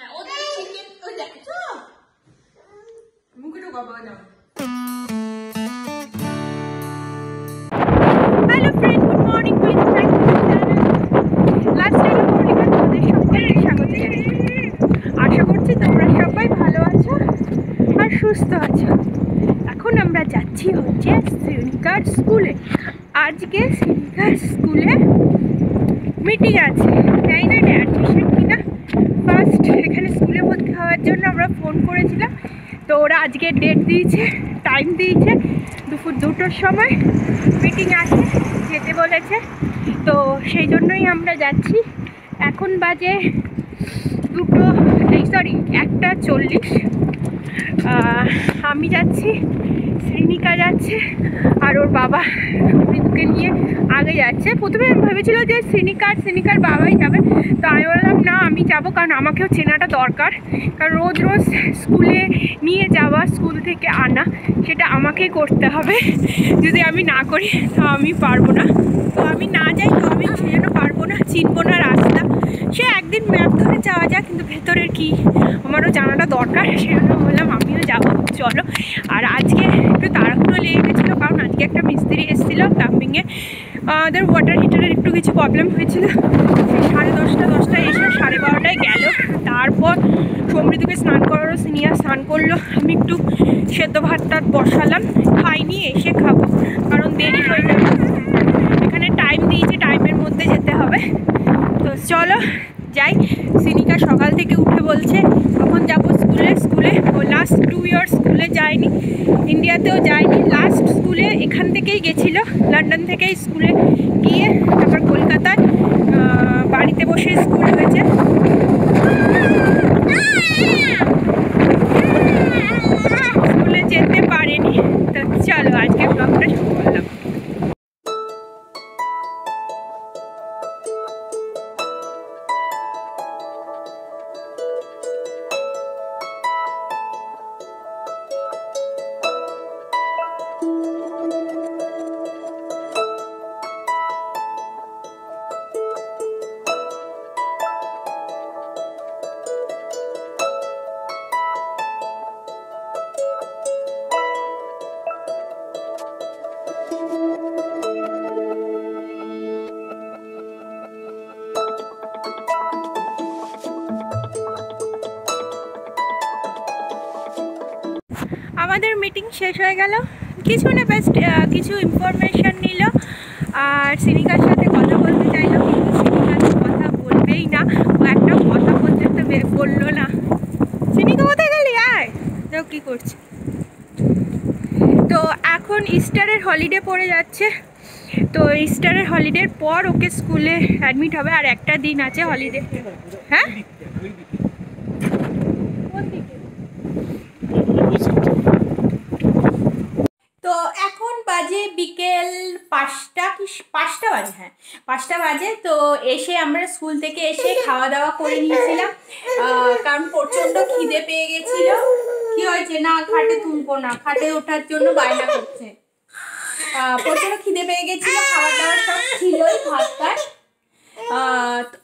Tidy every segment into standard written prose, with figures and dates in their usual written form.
হ্যাঁ ওদের চিকেন ওই দেখছো মুখে ঢোকাবো না। Hello friend, good morning. Welcome back to the channel. Lifestyle Kamalika তোমাদের সবাইকে স্বাগত জানাই। আশা করছি তোমরা সবাই ভালো আছো আর সুস্থ আছো। এখন আমরা যাচ্ছি হচ্ছে সিনিকার স্কুলে। আজকে সিনিকার স্কুলে মিটিং আছে, তাই না? অ্যাডমিশন কিনা ফার্স্ট এখানে স্কুলে ভর্তি হওয়ার জন্য আমরা ফোন করেছিলাম, তো ওরা আজকে ডেট দিয়েছে, টাইম দিয়েছে, দুপুর 2টোর সময় মিটিং আছে, যেতে বলেছে। তো সেই জন্যই আমরা যাচ্ছি। এখন বাজে 1:40। আমি যাচ্ছি, শ্রীনিকা যাচ্ছে, আর ওর বাবা মৃদুকে নিয়ে আগে যাচ্ছে। প্রথমে আমি ভেবেছিল যে শ্রীনিকার বাবাই যাবে, তো আমি বললাম না, আমি যাব, কারণ আমাকেও চেনাটা দরকার। কারণ রোজ রোজ স্কুলে নিয়ে যাওয়া, স্কুল থেকে আনা, সেটা আমাকেই করতে হবে। যদি আমি না করি তো আমি পারবো না। তো আমি না যাই তো আমি সেই জন্য পারবো না, চিনবো না রাস্তা। সে একদিন ম্যাপ ধরে যাওয়া যায়, কিন্তু ভেতরের কি আমারও জানাটা দরকার। সেই জন্য বললাম আমিও যাবো, চলো। আর আজকে একটু তাড়াহুড়ো লেগে গেছিলো, কারণ আজকে একটা মিস্ত্রি এসেছিলো প্লাম্বিংয়ে। ওদের ওয়াটার হিটারের একটু কিছু প্রবলেম হয়েছিল। সেই 10:30 এসে 12:30টায় গেল। তারপর সমৃদ্ধকে স্নান করারও সিনিয়র স্নান করলো। আমি একটু সেদ্ধ ভাতটা বসালাম, খাইনি, এসে খাবো, কারণ দেরি হয়ে যাবে। এখানে টাইম দিয়েছে, টাইমের মধ্যে যেতে হবে। তো চলো যাই। সিনিকা সকাল থেকে উঠে বলছে কখন যাবো স্কুলে। ও লাস্ট 2 ইয়ার্স স্কুলে যায়নি, ইন্ডিয়াতেও যায়নি। লাস্ট স্কুলে এখান থেকেই গেছিলো, লন্ডন থেকেই স্কুলে গিয়ে তারপর কলকাতায় বাড়িতে বসে স্কুল হয়েছে। স্কুলে যেতে পারেনি। তো চলো আজকে ব্লগটা শুরু করলাম। আমাদের মিটিং শেষ হয়ে গেল, কিছু না, বেস্ট কিছু ইনফরমেশান নিল, আর সিনিকার সাথে কথা বলতে চাইলো, কিন্তু সিনিকার কথা বলবেই না। ও একটা কথা বলতে তো বললো না। সিনিকা কোথায় গেলি? আয়, দেখো কী করছে। তো এখন ইস্টারের হলিডে পড়ে যাচ্ছে, তো ইস্টারের হলিডের পর ওকে স্কুলে অ্যাডমিট হবে। আর একটা দিন আছে হলিডে। হ্যাঁ, তো এখন বাজে বিকেল 5টা কি 5টা বাজে, হ্যাঁ 5টা বাজে। তো এসে আমরা স্কুল থেকে এসে খাওয়া দাওয়া করে নিয়েছিলাম, কারণ প্রচণ্ড খিদে পেয়ে গেছিল। কি হয়েছে? না, খাটে তুলবো না, খাটে ওঠার জন্য বায়না করছে। প্রচণ্ড খিদে পেয়ে গেছিল, খাবার দাবার সব ছিলই, ভাতটা।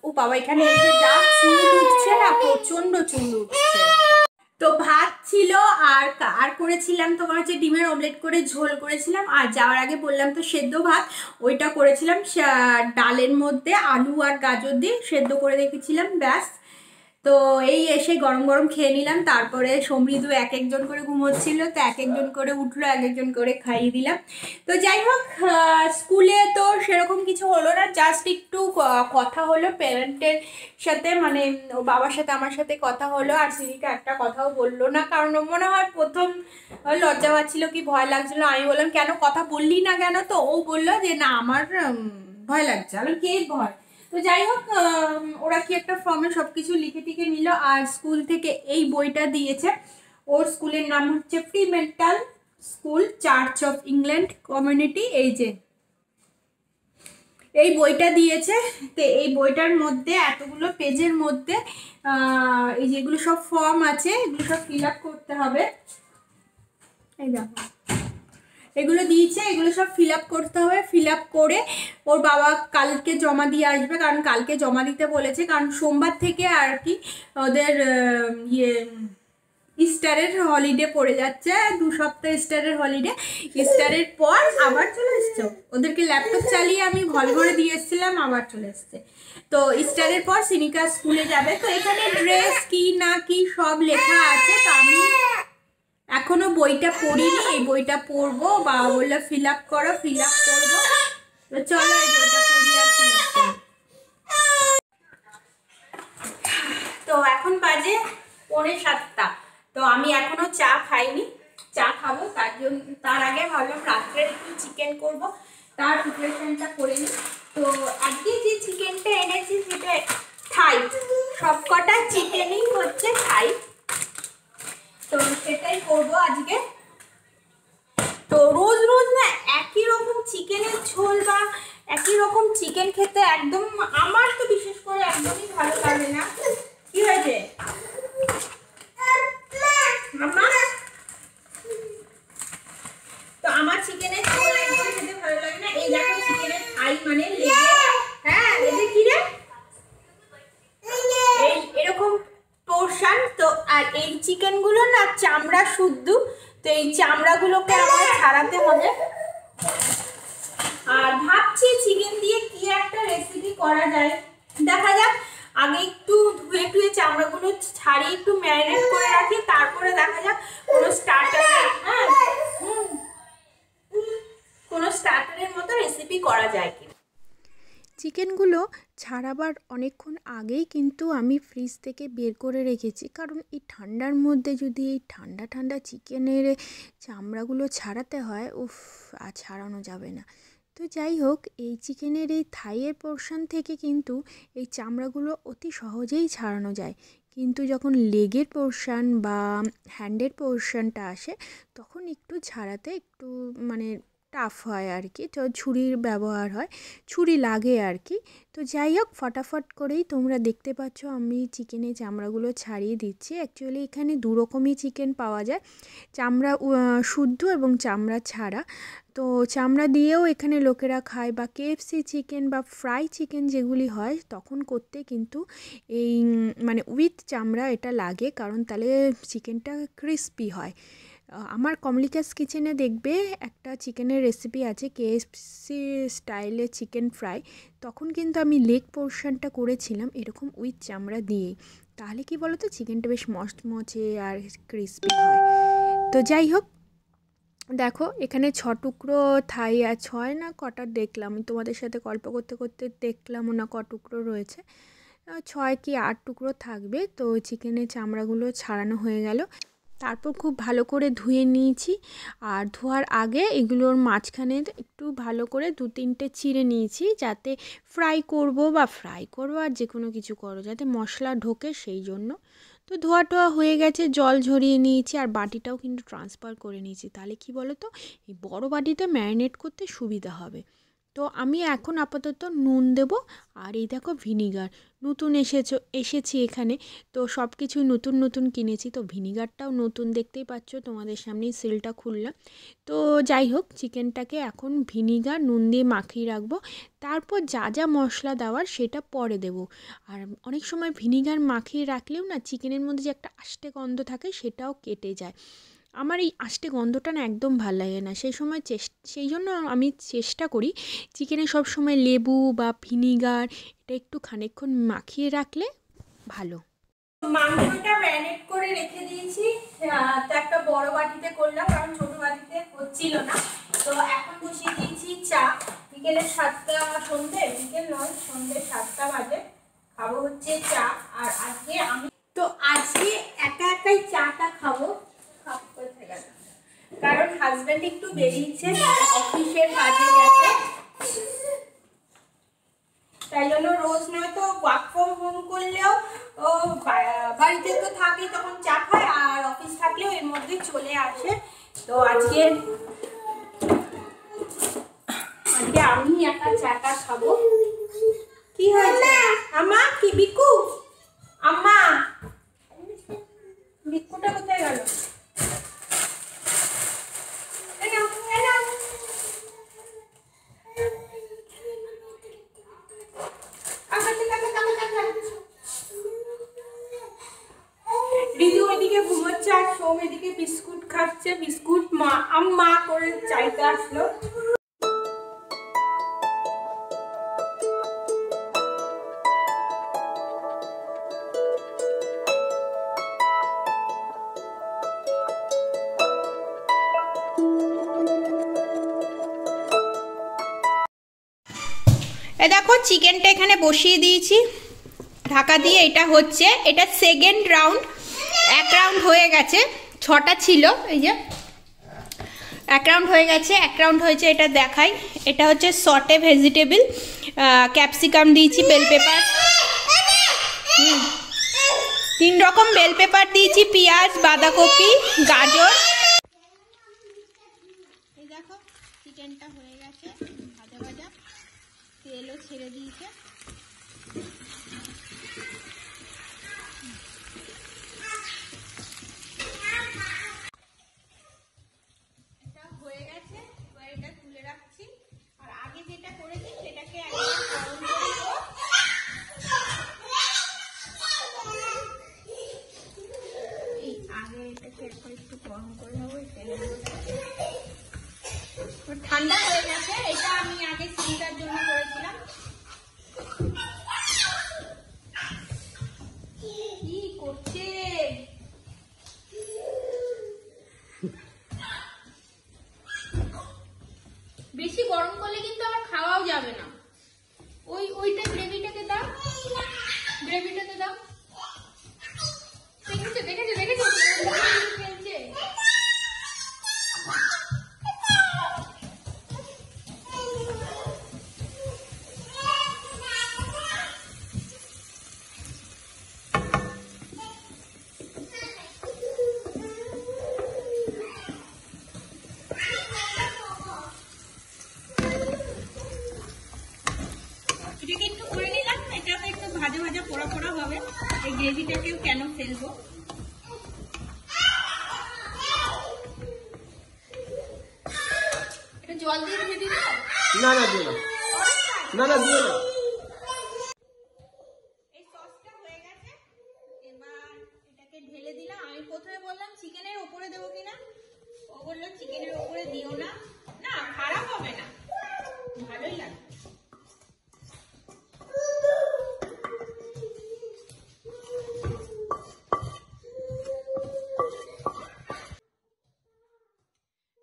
ও বাবা, এখানে এসে যা চুল উঠছে না, প্রচণ্ড চুল উঠছে। তো ভাত ছিল, আর করেছিলাম তোমার হচ্ছে ডিমের অমলেট করে ঝোল করেছিলাম। আর যাওয়ার আগে বললাম তো সেদ্ধ ভাত, ওইটা করেছিলাম ডালের মধ্যে আলু আর গাজর দিয়ে সেদ্ধ করে রেখেছিলাম, ব্যাস। তো এই এসে গরম গরম খেয়ে নিলাম। তারপরে সমৃদ্ধ এক একজন করে ঘুমোচ্ছিল, তো এক একজন করে উঠলো, এক একজন করে খাইয়ে দিলাম। তো যাই হোক, স্কুলে তো সেরকম কিছু হলো না, জাস্ট একটু কথা হলো প্যারেন্টের সাথে, মানে ও বাবার সাথে আমার সাথে কথা হলো। আর সিনিকা একটা কথাও বললো না, কারণ মনে হয় প্রথম লজ্জা পাচ্ছিল কি ভয় লাগছিল। আমি বললাম কেন কথা বললি না কেন? তো ও বললো যে না, আমার ভয় লাগছে। আমি কে ভয়? তো যাই হোক, ওরা কি একটা ফর্মে সব কিছু লিখে টিকে নিল। আর স্কুল থেকে এই বইটা দিয়েছে। ওর স্কুলের নাম হচ্ছে free mental school, church of England community. এই যে এই বইটা দিয়েছে। তো এই বইটার মধ্যে এতগুলো পেজের মধ্যে এই যেগুলো সব ফর্ম আছে, এগুলো সব ফিল আপ করতে হবে। এই দেখো, এগুলো দিয়েছে, এগুলো সব ফিল আপ করতে হবে। ফিল আপ করে ওর বাবা কালকে জমা দিয়ে আসবে, কারণ কালকে জমা দিতে বলেছে, কারণ সোমবার থেকে আর কি ওদের ইস্টারের হলিডে পড়ে যাচ্ছে, 2 সপ্তাহ ইস্টারের হলিডে। ইস্টারের পর আবার চলে এসছে, ওদেরকে ল্যাপটপ চালিয়ে আমি ভল ভরে দিয়ে এসেছিলাম, আবার চলে এসছে। তো ইস্টারের পর সিনিকা স্কুলে যাবে। তো এখানে ড্রেস কি না কি সব লেখা আছে। তো আমি এখনো বইটা পড়িনি, এই বইটা পড়বো। বাবা বললো ফিল আপ করো, ফিল আপ করবো। তো চলো এই বইটা পড়ি আর ফিল আপ করি। তো এখন বাজে 6:45। তো আমি এখনো চা খাইনি, চা খাবো। তার আগে ভাবলাম রাত্রে একটু চিকেন করব, তার প্রিপারেশনটা করে নিই। তো আজকে যে চিকেনটা এনেছি সেটা থাই, সবকটা চিকেনই হচ্ছে থাই। তো সেটাই করবো আজকে। তো রোজ রোজ না একই রকম চিকেনের ঝোল বা একই রকম চিকেন খেতে একদম, আমার তো বিশেষ করে একদমই ভালো লাগে না। কি হয়েছে মাম্মা? তো আমার চিকেনের ঝোল একদম খেতে ভালো লাগে না। এই দেখো চিকেনের থাই মানে লেগে, হ্যাঁ লেগে কি রে, এই এরকম পোরশন। তো আর এই চিকেনগুলো না চামড়া শুদ্ধ, তো এই চামড়াগুলোকে আমার ছাড়াতে হবে। আর ভাবছি চিকেন দিয়ে কি একটা রেসিপি করা যায়, দেখা যাক। আগে একটু ধুয়ে টুয়ে চামড়াগুলো ছাড়িয়ে একটু ম্যারিনেট করে রাখি, তারপরে দেখা যাক কোনো স্টার্টার, হ্যাঁ কোনো স্টার্টারের মতো রেসিপি করা যায় কি। চিকেনগুলো ছাড়াবার অনেকক্ষণ আগেই কিন্তু আমি ফ্রিজ থেকে বের করে রেখেছি, কারণ এই ঠান্ডার মধ্যে যদি এই ঠান্ডা ঠান্ডা চিকেনের চামড়াগুলো ছাড়াতে হয়, উফ আর ছাড়ানো যাবে না। তো যাই হোক, এই চিকেনের এই থাইয়ের পোরশন থেকে কিন্তু এই চামড়াগুলো অতি সহজেই ছাড়ানো যায়, কিন্তু যখন লেগের পোরশন বা হ্যান্ডের পোরশনটা আসে তখন একটু ছাড়াতে একটু মানে টাফ হয় আর কি। তো ছুরির ব্যবহার হয়, ছুরি লাগে আর কি। তো যাই হোক, ফটাফট করেই তোমরা দেখতে পাচ্ছ আমি চিকেনের চামড়াগুলো ছাড়িয়ে দিচ্ছি। অ্যাকচুয়ালি এখানে 2 রকমই চিকেন পাওয়া যায়, চামড়া শুদ্ধ এবং চামড়া ছাড়া। তো চামড়া দিয়েও এখানে লোকেরা খায়, বা কেএফসি চিকেন বা ফ্রাই চিকেন যেগুলি হয় তখন করতে কিন্তু এই মানে উইথ চামড়া এটা লাগে, কারণ তাহলে চিকেনটা ক্রিস্পি হয়। আমার কমলিকাস কিচেনে দেখবে একটা চিকেনের রেসিপি আছে, কেএফসি স্টাইলে চিকেন ফ্রাই। তখন কিন্তু আমি লেগ পোরশনটা করেছিলাম এরকম উইথ চামড়া দিয়েই। তাহলে কি বলো তো, চিকেনটা বেশ মচমচে আর ক্রিস্পি হয়। তো যাই হোক, দেখো এখানে 6 টুকরো থাই আর 6 না কটা দেখলাম, আমি তোমাদের সাথে গল্প করতে করতে দেখলামও না ক টুকরো রয়েছে, 6 কি 8 টুকরো থাকবে। তো চিকেনের চামড়াগুলো ছাড়ানো হয়ে গেল, তারপর খুব ভালো করে ধুয়ে নিয়েছি। আর ধোয়ার আগে এগুলোর মাঝখানে একটু ভালো করে 2-3টে চিড়ে নিয়েছি, যাতে ফ্রাই করব আর যে কোনো কিছু করো যাতে মশলা ঢোকে সেই জন্য। তো ধোয়া টোয়া হয়ে গেছে, জল ঝরিয়ে নিয়েছি, আর বাটিটাও কিন্তু ট্রান্সফার করে নিয়েছি। তাহলে কি বলো তো, এই বড় বাটিতে ম্যারিনেট করতে সুবিধা হবে। তো আমি এখন আপাতত নুন দেব, আর এই দেখো ভিনিগার নতুন এসেছি এখানে। তো সব কিছুই নতুন নতুন কিনেছি, তো ভিনিগারটাও নতুন, দেখতেই পাচ্ছ তোমাদের সামনেই সিলটা খুললাম। তো যাই হোক, চিকেনটাকে এখন ভিনিগার নুন দিয়ে মাখিয়ে রাখবো, তারপর যা যা মশলা দেওয়ার সেটা পরে দেব। আর অনেক সময় ভিনিগার মাখিয়ে রাখলেও না চিকেনের মধ্যে যে একটা আষ্টে গন্ধ থাকে সেটাও কেটে যায়। আমার এই আষ্টে গন্ধটা না একদম ভাল লাগে না, সেই জন্য আমি চেষ্টা করি চিকেনে সব সময় লেবু বা ভিনিগার এটা একটু খানিকক্ষণ মাখিয়ে রাখলে ভালো। মাংসটা ম্যারিনেট করে রেখে দিয়েছি। তো একটা বড় বাটিতে করলাম, কারণ ছোট বাটিতে হচ্ছিল না। তো এখন বসিয়ে দিয়েছি চা। বিকেল নয়, সন্ধ্যে 7টা বাজে। খাবো হচ্ছে চা। আর আজকে একা একাই চাটা খাবো, কারণ হাজব্যান্ড একটু বেরিয়েছে, অফিসের কাজে গেছে। তাই জন্য রোজ নয়তো ওয়ার্ক ফ্রম হোম করলেও ও বাড়িতে তো থাকে, তখন চা খায়, আর অফিস থাকলেও এর মধ্যে চলে আসে। তো আজকে আমি একা চাটা খাবো। কি হয়েছে আম্মা? কি বিকু? আম্মা বিকুটা কোথায় গেল? নিয়ে ঘুমোচ্ছে আর সোম এদিকে বিস্কুট খাচ্ছে। বিস্কুট মা করে চাইতে আসলো। দেখো চিকেনটা এখানে বসিয়ে দিয়েছি ঢাকা দিয়ে। এটা হচ্ছে, এটা সেকেন্ড রাউন্ড। এক রাউন্ড হয়ে গেছে, 6টা ছিল, এই যে এক রাউন্ড হয়ে গেছে, এক রাউন্ড হয়েছে। এটা দেখাই, এটা হচ্ছে সটে ভেজিটেবল, ক্যাপসিকাম দিয়েছি, বেল পেপার, 3 রকম বেল পেপার দিয়েছি, পেঁয়াজ, বাঁধাকপি, গাজর। এই দেখো চিকেনটা হয়ে গেছে ভাজা ভাজা, তেলও ছেড়ে দিয়েছে। এটা হয়ে গেছে, এবার এটা তুলে রাখছি। আর আগে যেটা করেছি সেটাকে একদম গরম করে দেবো। আগে এটাকে একটু গরম করে নেবো, তেলের মধ্যে। ঠান্ডা হয়ে গেছে, এটা আমি আগে চিন্তার জন্য করেছিলাম। কি করছে? বেশি গরম করলে কিন্তু আবার খাওয়াও যাবে না। ওইটা গ্রেভিটাকে দাও, গ্রেভিটাকে দাও। দেখেছো দেখেছো দেখেছো খেলছে। এটাকে একটু করে নিলাম, এটাকে একটু ভাজা ভাজা পোড়া পোড়া হবে। এই গ্রেভিটাকেও কেন ফেলবো? এটা জল দিয়ে ভেজে দিও। না না দিও না, না দিও না। এই সসটা হয়ে গেছে, এবার এটাকে ঢেলে দিলাম। আমি প্রথমে বললাম চিকেনের উপরে দেবো কিনা, ও বললো চিকেনের উপরে দিও না। না, খারাপ হবে না, ভালোই লাগবে।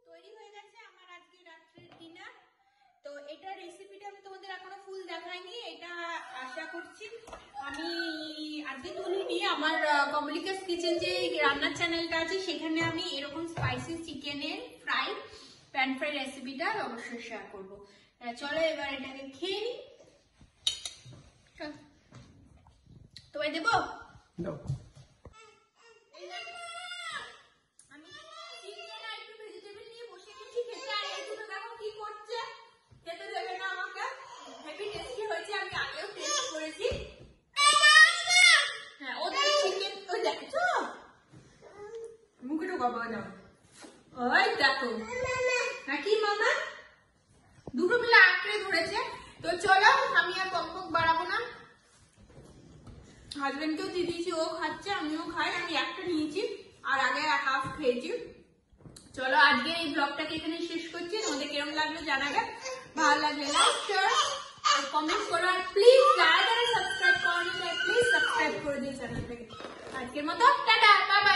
তৈরি হয়ে গেছে আমার আজকে রাত্রের ডিনার। তো এটার রেসিপিটা আমি তোমাদের এখনো ফুল দেখাইনি। এটা আশা করছি আমি আজকে তুলিনি, আমার কমলিকাস কিচেন যে রান্নার চ্যানেলটা আছে সেখানে আমি এরকম স্পাইসি চিকেনের ফ্রাই, প্যান ফ্রাই রেসিপিটা অবশ্যই শেয়ার করবো। চলো এবার এটাকে খেয়ে নি। তোমায় দেবো? আমি চিকেন আর একটু ভেজিটেবল নিয়ে বসে গেছি খেতে। আর এই দুটো দেখো কি করছে, খেতে দেবে না আমাকে। হেভি টেস্টি হয়েছে, আমি আগেও টেস্ট করেছি। হ্যাঁ, ওদের চিকেন ওই দেখছো মুখে ঢোকা পাওয়া যাবে। ওই দেখো নাকি মামা দুটো মিলে আঁকড়ে ধরেছে। তো চলো আমি আর বকবক বাড়াবো না, হাজবেন্ডকেও দিয়ে দিয়েছি, ও খাচ্ছে, আমিও খাই। আমি একটা নিয়েছি আর আগে হাফ খেয়েছি। চলো আজকে এই ব্লগটাকে এখানে শেষ করছি। তোমাদের কিরকম লাগলো জানাবে, ভালো লাগলে লাইক শেয়ার আর কমেন্ট করো। আর প্লিজ যারা যারা সাবস্ক্রাইব করেনি প্লিজ সাবস্ক্রাইব করে দিও চ্যানেলটাকে। আজকের মতো টাটা, বাই বাই।